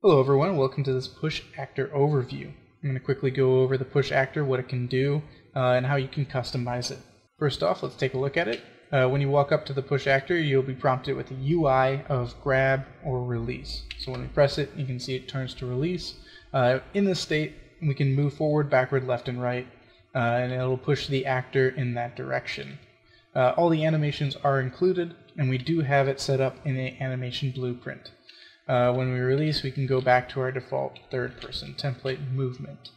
Hello everyone, welcome to this Push Actor overview. I'm going to quickly go over the Push Actor, what it can do, and how you can customize it. First off, let's take a look at it. When you walk up to the Push Actor, you'll be prompted with a UI of grab or release. So when we press it, you can see it turns to release. In this state, we can move forward, backward, left, and right, and it'll push the actor in that direction. All the animations are included, and we do have it set up in an animation blueprint. When we release, we can go back to our default third-person template movement.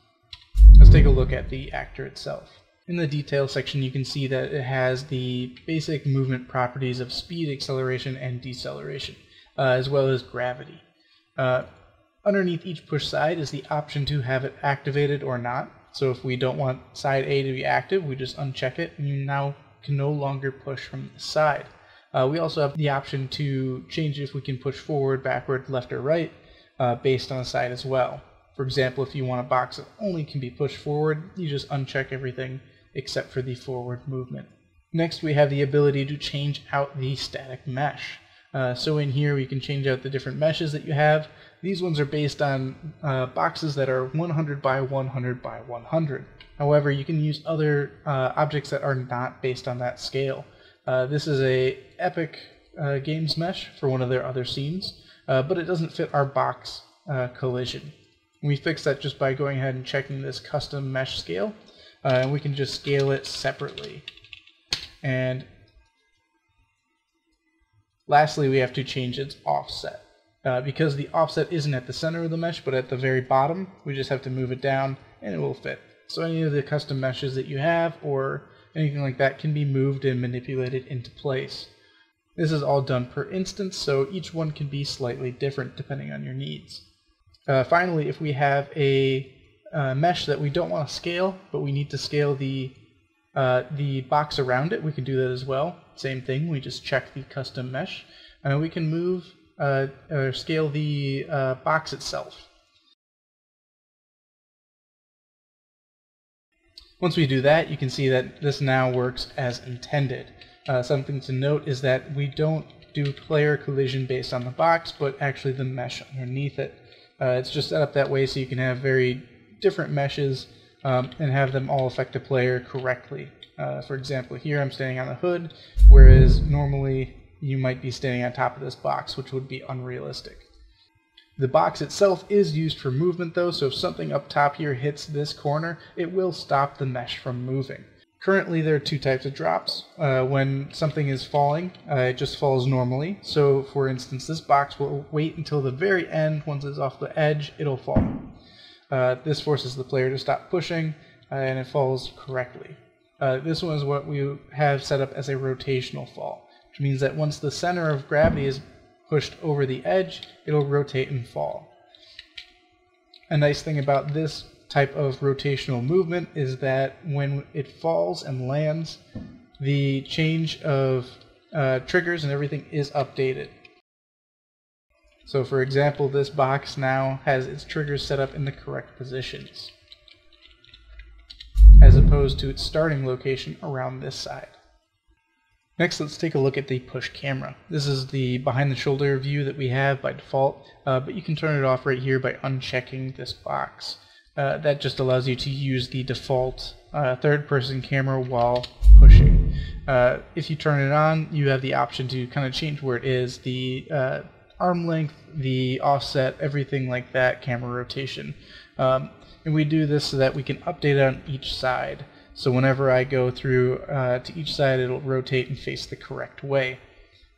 Let's take a look at the actor itself. In the details section, you can see that it has the basic movement properties of speed, acceleration, and deceleration, as well as gravity. Underneath each push side is the option to have it activated or not. So if we don't want side A to be active, we just uncheck it, and you now can no longer push from the side. We also have the option to change if we can push forward, backward, left, or right based on the side as well. For example, if you want a box that only can be pushed forward, you just uncheck everything except for the forward movement. Next, we have the ability to change out the static mesh. So in here, we can change out the different meshes that you have. These ones are based on boxes that are 100 by 100 by 100. However, you can use other objects that are not based on that scale. This is a Epic Games mesh for one of their other scenes, but it doesn't fit our box collision. We fix that just by going ahead and checking this custom mesh scale, and we can just scale it separately. And lastly, we have to change its offset. Because the offset isn't at the center of the mesh, but at the very bottom, we just have to move it down and it will fit. So any of the custom meshes that you have or anything like that can be moved and manipulated into place. This is all done per instance, so each one can be slightly different depending on your needs. Finally, if we have a mesh that we don't want to scale, but we need to scale the box around it, we can do that as well. Same thing, we just check the custom mesh, and we can move or scale the box itself. Once we do that, you can see that this now works as intended. Something to note is that we don't do player collision based on the box, but actually the mesh underneath it. It's just set up that way so you can have very different meshes and have them all affect the player correctly. For example, here I'm standing on the hood, whereas normally you might be standing on top of this box, which would be unrealistic. The box itself is used for movement though, so if something up top here hits this corner, it will stop the mesh from moving. Currently there are two types of drops. When something is falling, it just falls normally. So for instance, this box will wait until the very end. Once it's off the edge, it'll fall. This forces the player to stop pushing, and it falls correctly. This one is what we have set up as a rotational fall, which means that once the center of gravity is pushed over the edge, it'll rotate and fall. A nice thing about this type of rotational movement is that when it falls and lands, the change of triggers and everything is updated. So for example, this box now has its triggers set up in the correct positions, as opposed to its starting location around this side. Next, let's take a look at the push camera. This is the behind the shoulder view that we have by default, but you can turn it off right here by unchecking this box. That just allows you to use the default third-person camera while pushing. If you turn it on, you have the option to kind of change where it is, the arm length, the offset, everything like that, camera rotation. And we do this so that we can update it on each side. So whenever I go through to each side, it'll rotate and face the correct way.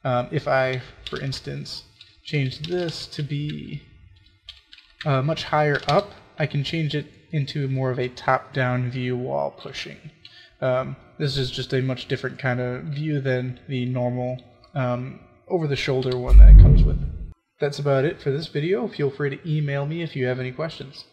If I, for instance, change this to be much higher up, I can change it into more of a top-down view while pushing. This is just a much different kind of view than the normal over-the-shoulder one that it comes with. That's about it for this video. Feel free to email me if you have any questions.